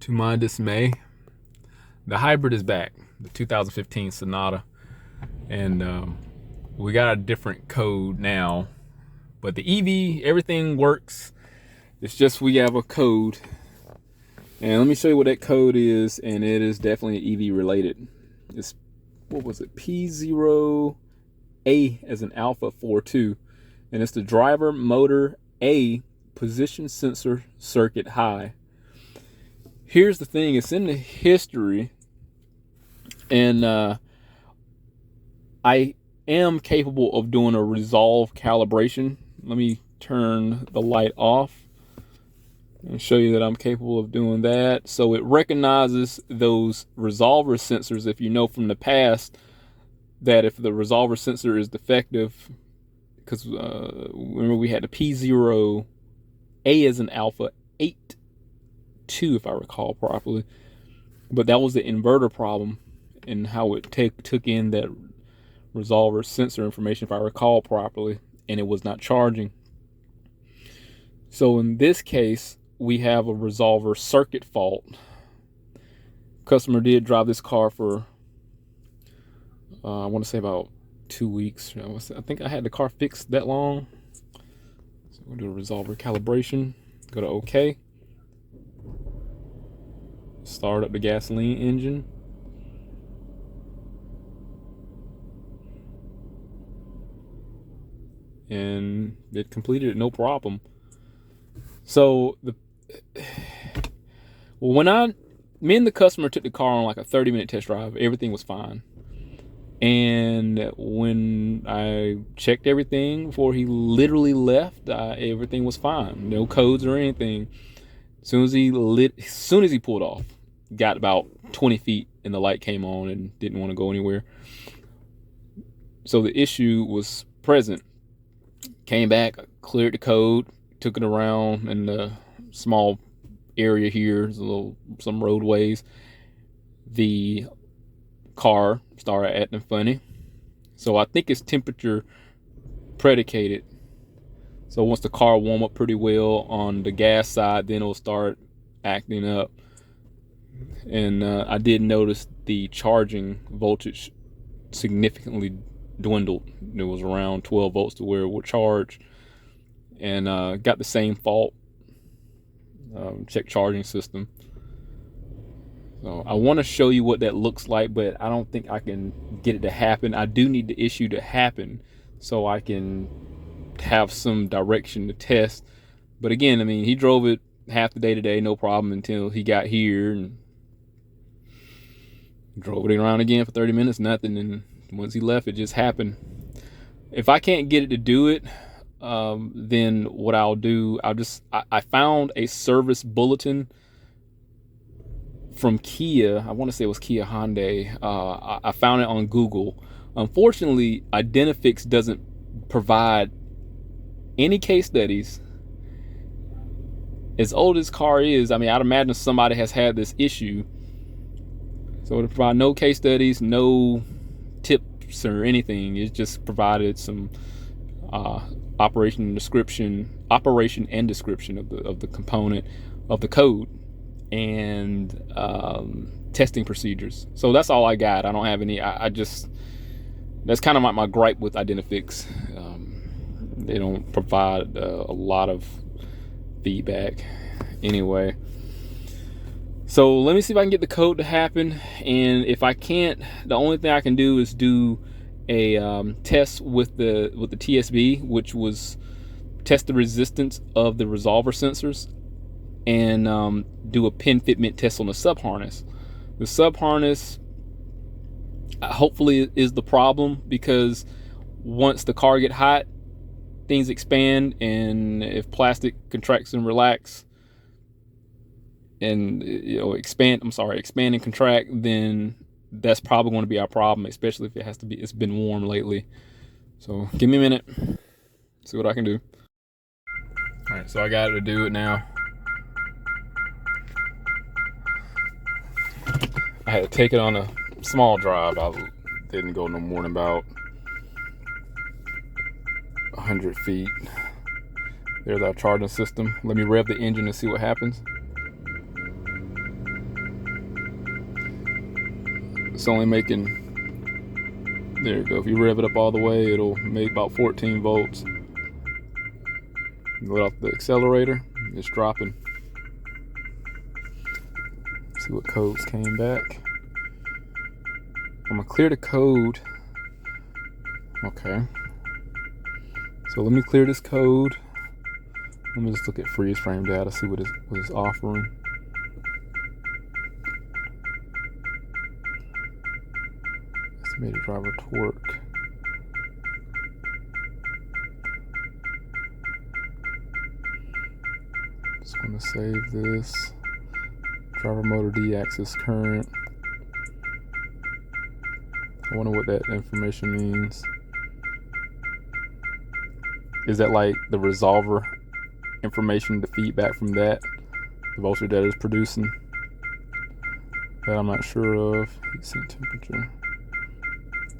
To my dismay, the hybrid is back, the 2015 Sonata, and we got a different code now. But the EV, everything works. It's just we have a code, and let me show you what that code is, and it is definitely EV related. It's, what was it, P0A as an alpha 42, and it's the driver motor A position sensor circuit high. Here's the thing, it's in the history, and I am capable of doing a resolve calibration. Let me turn the light off and show you that I'm capable of doing that. So it recognizes those resolver sensors. If you know from the past that if the resolver sensor is defective, because remember we had the P0A as an alpha 82, if I recall properly, but that was the inverter problem and how it took in that resolver sensor information, if I recall properly, and it was not charging. So in this case, we have a resolver circuit fault. Customer did drive this car for I want to say about 2 weeks. I think I had the car fixed that long. So we'll do a resolver calibration. Go to OK. Start up the gasoline engine. And it completed it no problem. So when me and the customer took the car on like a 30-minute test drive, everything was fine. And when I checked everything before he literally left, everything was fine. No codes or anything. As soon as he pulled off, got about 20 feet and the light came on and didn't want to go anywhere. So the issue was present. Came back, cleared the code, took it around in the small area here, some roadways. The car started acting funny. So I think it's temperature predicated. So once the car warm up pretty well on the gas side, then it'll start acting up. And I did notice the charging voltage significantly dwindled. It was around 12 volts to where it would charge, and got the same fault. Check charging system. So I want to show you what that looks like, but I don't think I can get it to happen. I do need the issue to happen so I can have some direction to test. But again, I mean, he drove it half the day today, no problem, until he got here and drove it around again for 30 minutes, nothing. And once he left, it just happened. If I can't get it to do it, then what I'll do, I found a service bulletin from Kia. I want to say it was Kia Hyundai. I found it on Google. Unfortunately, Identifix doesn't provide any case studies. As old as this car is, I mean, I'd imagine somebody has had this issue. So to provide no case studies, no tips or anything, it just provided some operation and description of the component of the code and testing procedures. So that's all I got. I don't have any. That's kind of my gripe with Identifix. They don't provide a lot of feedback. Anyway, so let me see if I can get the code to happen, and if I can't, the only thing I can do is do a test with the TSB, which was test the resistance of the resolver sensors, and do a pin fitment test on the sub harness. The sub harness hopefully is the problem, because once the car get hot, things expand, and if plastic contracts and relax and expand and contract, then that's probably going to be our problem, especially if it's been warm lately. So give me a minute, see what I can do. All right, so I got it to do it now. I had to take it on a small drive. I didn't go no more than about 100 feet. There's our charging system. Let me rev the engine and see what happens. It's only making, there you go. If you rev it up all the way, it'll make about 14 volts. You let off the accelerator, it's dropping. See what codes came back. I'm gonna clear the code. Okay. So let me clear this code. Let me just look at freeze frame data, see what it's offering. Estimated driver torque. Just want to save this. Driver motor D-axis current. I wonder what that information means. Is that like the resolver information, the feedback from that, the voltage that is producing? That I'm not sure of. Heat sink temperature.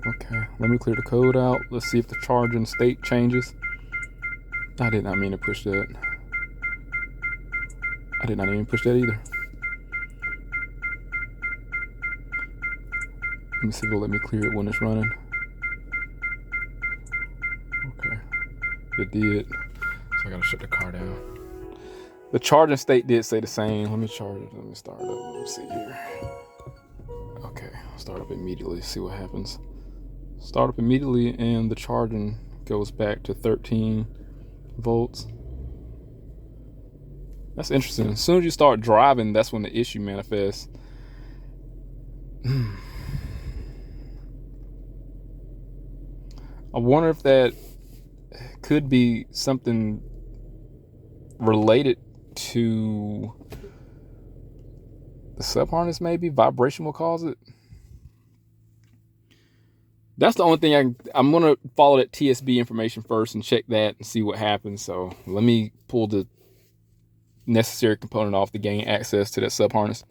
Okay, let me clear the code out. Let's see if the charging state changes. I did not mean to push that. I did not even push that either. Let me see if it'll let me clear it when it's running. Okay, it did. So I gotta shut the car down. The charging state did say the same. Let me charge it. Let me start it up. Let me see here. Okay, start up immediately. See what happens. Start up immediately, and the charging goes back to 13 volts. That's interesting. As soon as you start driving, that's when the issue manifests. I wonder if that could be something related to the sub harness, maybe vibration will cause it. That's the only thing I'm gonna follow that TSB information first and check that and see what happens. So let me pull the necessary component off to gain access to that sub harness.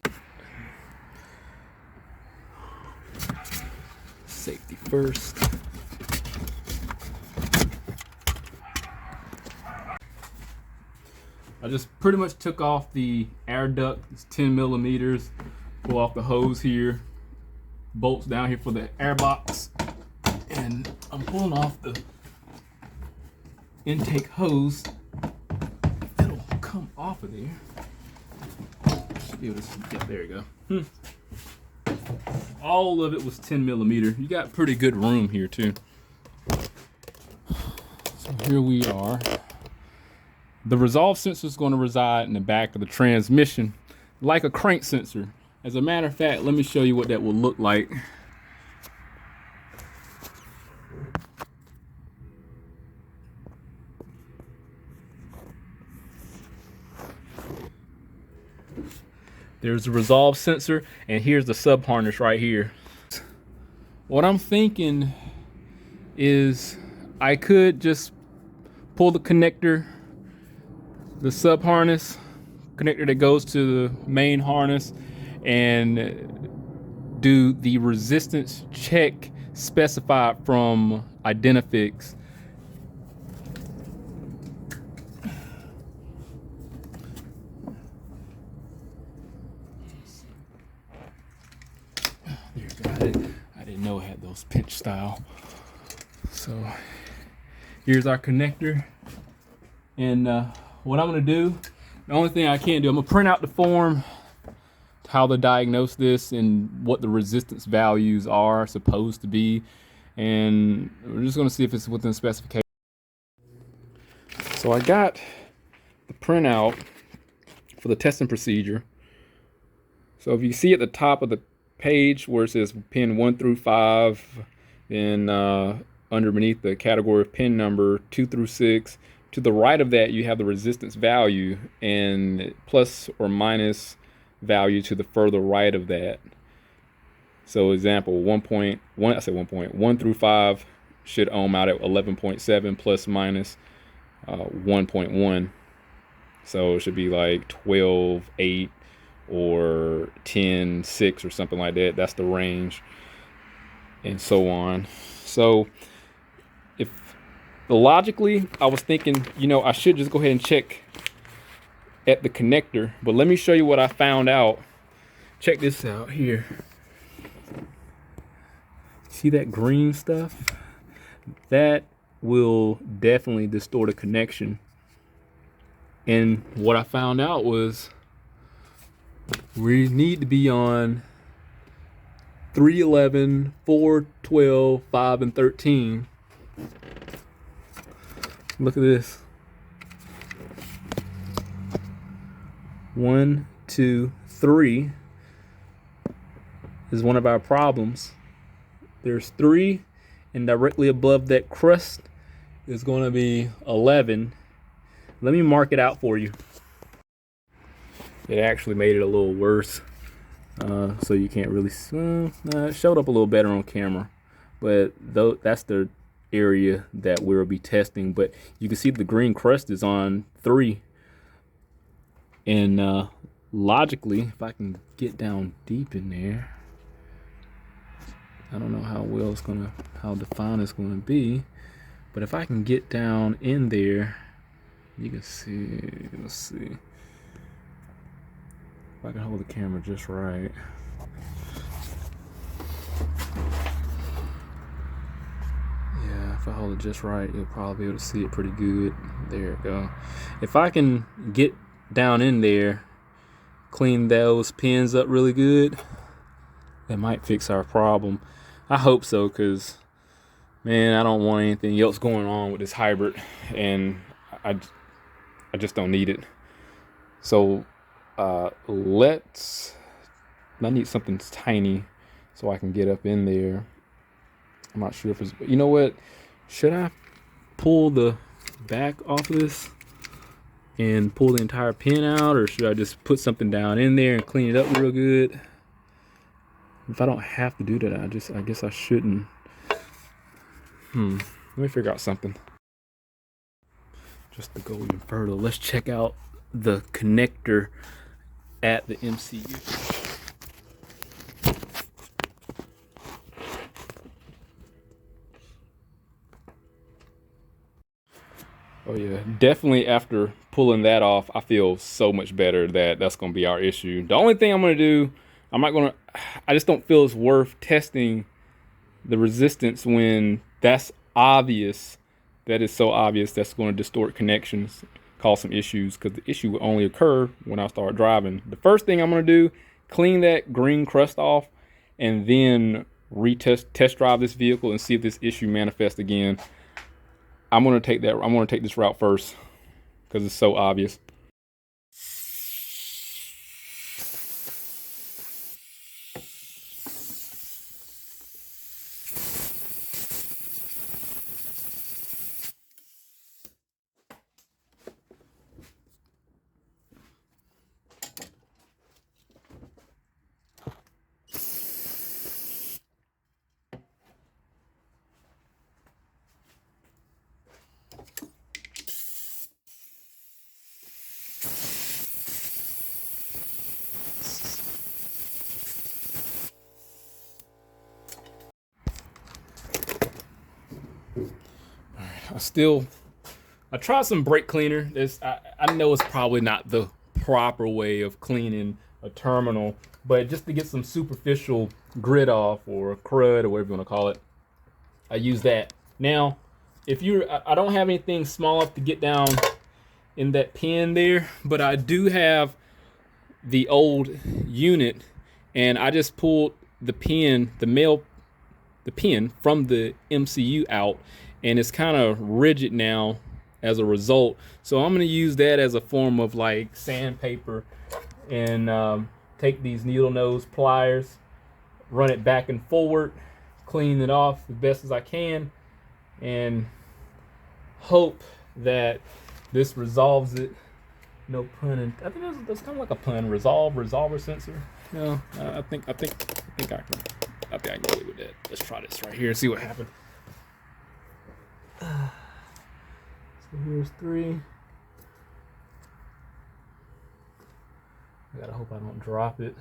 Safety first. I just pretty much took off the air duct. It's 10 millimeters. Pull off the hose here. Bolts down here for the air box. And I'm pulling off the intake hose. It'll come off of there. Should be able to, yeah, there you go. All of it was 10 millimeter. You got pretty good room here too. So here we are. The resolve sensor is going to reside in the back of the transmission like a crank sensor. As a matter of fact, let me show you what that will look like. There's the resolve sensor, and here's the sub harness right here. What I'm thinking is I could just pull the connector, the sub harness connector that goes to the main harness, and do the resistance check specified from Identifix. I didn't know it had those pinch style. So here's our connector, and what I'm gonna do, the only thing I can do, I'm gonna print out the form, how to diagnose this and what the resistance values are supposed to be, and we're just gonna see if it's within specification. So I got the printout for the testing procedure. So if you see at the top of the page where it says pin 1 through 5, then underneath the category of pin number 2 through 6, to the right of that you have the resistance value and plus or minus value to the further right of that. So example 1 through 5 should ohm out at 11.7 plus minus 1.1. So it should be like 12.8 or 10.6 or something like that. That's the range, and so on. So if logically I was thinking, you know, I should just go ahead and check at the connector, but let me show you what I found out. Check this out here. See that green stuff? That will definitely distort a connection. And what I found out was we need to be on 311, 412, 5, and 13. Look at this. 1, 2, 3 is one of our problems. There's 3, and directly above that crust is going to be 11. Let me mark it out for you. It actually made it a little worse, so you can't really. It showed up a little better on camera, but that's the area that we'll be testing. But you can see the green crust is on 3, and logically, if I can get down deep in there, I don't know how defined it's gonna be, but if I can get down in there, you can see. Let's see. If I can hold the camera just right. Yeah, if I hold it just right, you'll probably be able to see it pretty good. There we go. If I can get down in there, clean those pins up really good, that might fix our problem. I hope so, because, man, I don't want anything else going on with this hybrid, and I just don't need it. So I need something tiny so I can get up in there. I'm not sure if it's, you know what? Should I pull the back off of this and pull the entire pin out, or should I just put something down in there and clean it up real good? If I don't have to do that, I guess I shouldn't. Let me figure out something. Just to go even further, let's check out the connector at the MCU. Oh yeah, definitely after pulling that off, I feel so much better that that's going to be our issue. The only thing I'm going to do, I just don't feel it's worth testing the resistance when that's obvious. That is so obvious that's going to distort connections, cause some issues, because the issue will only occur when I start driving. The first thing I'm going to do, clean that green crust off, and then test drive this vehicle and see if this issue manifests again. I'm going to take this route first because it's so obvious. I tried some brake cleaner. I know it's probably not the proper way of cleaning a terminal, but just to get some superficial grit off, or crud, or whatever you want to call it, I use that. Now, I don't have anything small enough to get down in that pin there, but I do have the old unit, and I just pulled the pin, the pin from the MCU out, and it's kind of rigid now as a result. So I'm going to use that as a form of like sandpaper, and take these needle nose pliers, run it back and forward, clean it off as best as I can, and hope that this resolves it. No pun. I think that's kind of like a pun. Resolver sensor. No, I think I can get away with that. Let's try this right here and see what happens. So here's 3. I gotta hope I don't drop it.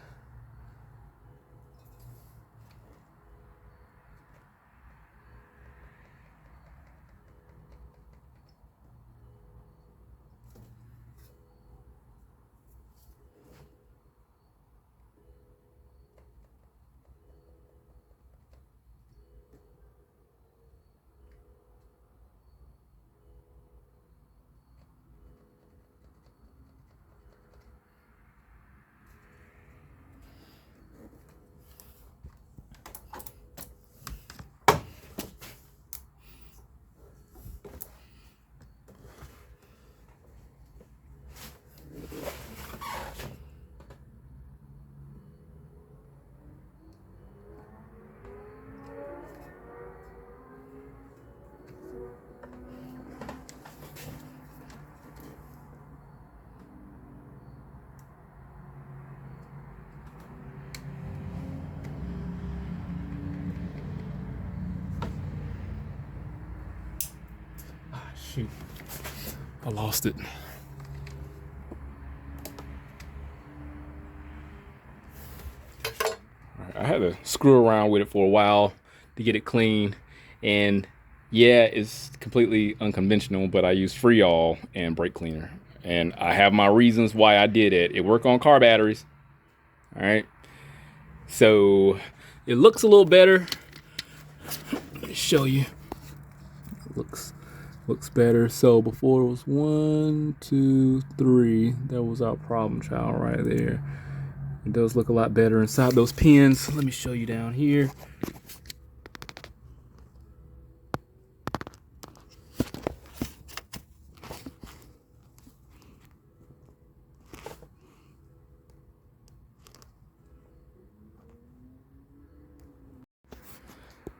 Shoot, I lost it. I had to screw around with it for a while to get it clean, and yeah, it's completely unconventional, but I use Freon and brake cleaner, and I have my reasons why I did it. It worked on car batteries. All right, so it looks a little better. Let me show you. It looks better. So before it was 1, 2, 3. That was our problem child right there. It does look a lot better inside those pins. Let me show you down here.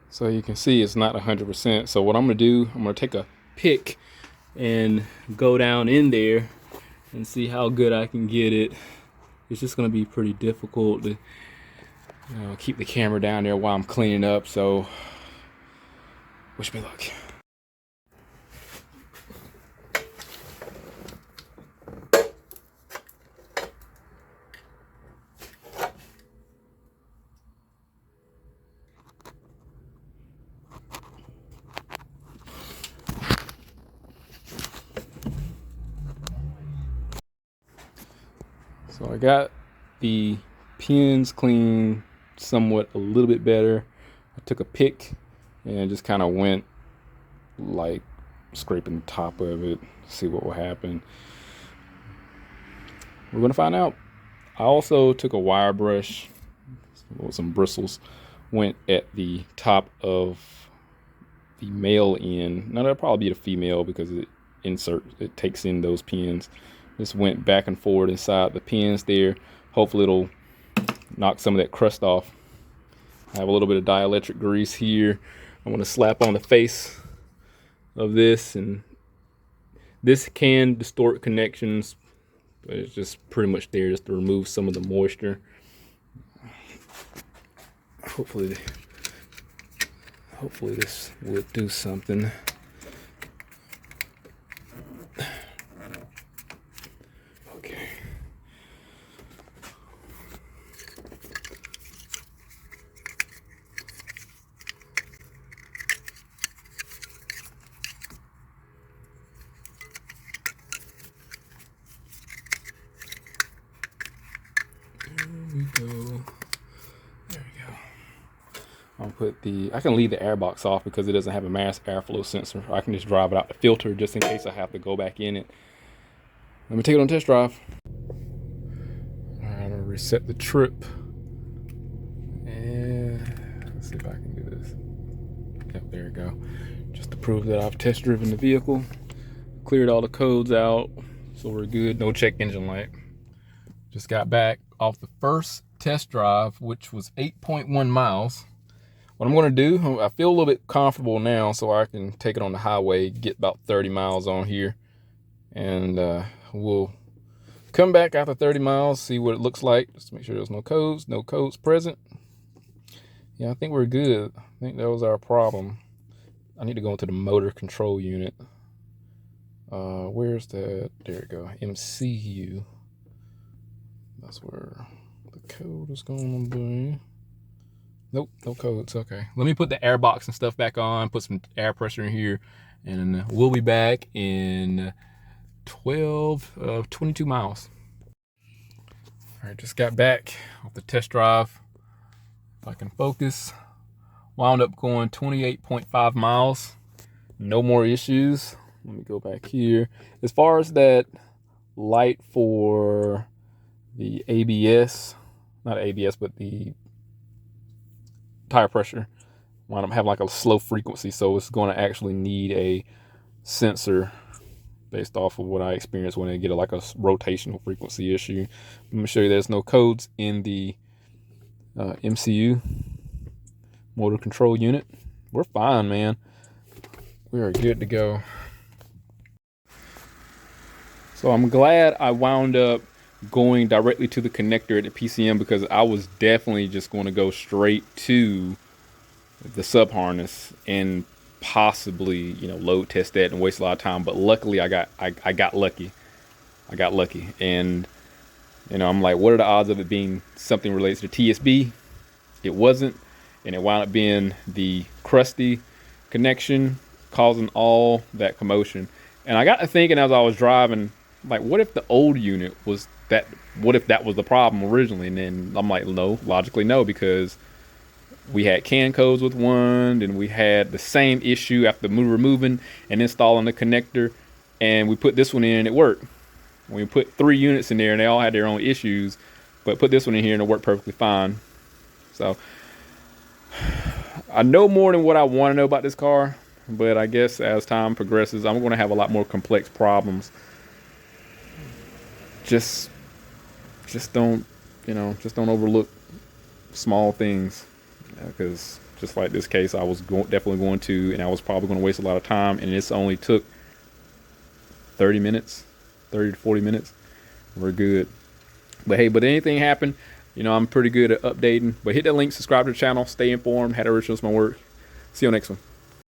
So you can see it's not 100%. So what I'm gonna do, I'm gonna take a pick and go down in there and see how good I can get it. It's just gonna be pretty difficult to keep the camera down there while I'm cleaning up, so wish me luck. So I got the pins cleaned somewhat a little bit better. I took a pick and just kind of went like scraping the top of it, see what will happen. We're gonna find out. I also took a wire brush with some bristles, went at the top of the male end. Now that'll probably be the female because it takes in those pins. Just went back and forward inside the pins there. Hopefully it'll knock some of that crust off. I have a little bit of dielectric grease here. I'm gonna slap on the face of this, and this can distort connections, but it's just pretty much there just to remove some of the moisture. Hopefully this will do something. Okay. There we go. I can leave the air box off because it doesn't have a mass airflow sensor. I can just drive it out the filter just in case I have to go back in it. Let me take it on test drive. All right, I'm gonna reset the trip. And let's see if I can do this. Yep, there we go. Just to prove that I've test driven the vehicle. Cleared all the codes out, so we're good. No check engine light. Just got back off the first test drive, which was 8.1 miles. What I'm gonna do, I feel a little bit comfortable now, so I can take it on the highway, get about 30 miles on here, and we'll come back after 30 miles, see what it looks like, just to make sure there's no codes present. Yeah, I think we're good. I think that was our problem. I need to go into the motor control unit. Where's that? There we go, MCU. That's where the code is going to be. Nope, no codes. Okay, let me put the air box and stuff back on, put some air pressure in here, and we'll be back in 22 miles. All right, just got back off the test drive. If I can focus, wound up going 28.5 miles. No more issues. Let me go back here. As far as that light for the ABS, not ABS, but the tire pressure, wound up having like a slow frequency, so it's going to actually need a sensor based off of what I experienced when I get like a rotational frequency issue. I'm going to show you there's no codes in the MCU, motor control unit. We're fine, man. We are good to go. So I'm glad I wound up going directly to the connector at the PCM, because I was definitely just going to go straight to the sub harness, and possibly, you know, load test that and waste a lot of time. But luckily, I got lucky. I got lucky, and you know, I'm like, what are the odds of it being something related to TSB? It wasn't, and it wound up being the crusty connection causing all that commotion. And I got to thinking as I was driving, like, what if the old unit was that? What if that was the problem originally? And then I'm like, no, logically no, because we had CAN codes with one, and we had the same issue after removing and installing the connector, and we put this one in and it worked. We put 3 units in there and they all had their own issues, but put this one in here and it worked perfectly fine. So I know more than what I want to know about this car, but I guess as time progresses, I'm going to have a lot more complex problems. Just don't, you know, just don't overlook small things, because just like this case, I was definitely going to, and I was probably going to waste a lot of time, and this only took 30 to 40 minutes. We're good. But hey, but anything happen, you know, I'm pretty good at updating. But hit that link, subscribe to the channel, stay informed, how to originals my work. See you on the next one.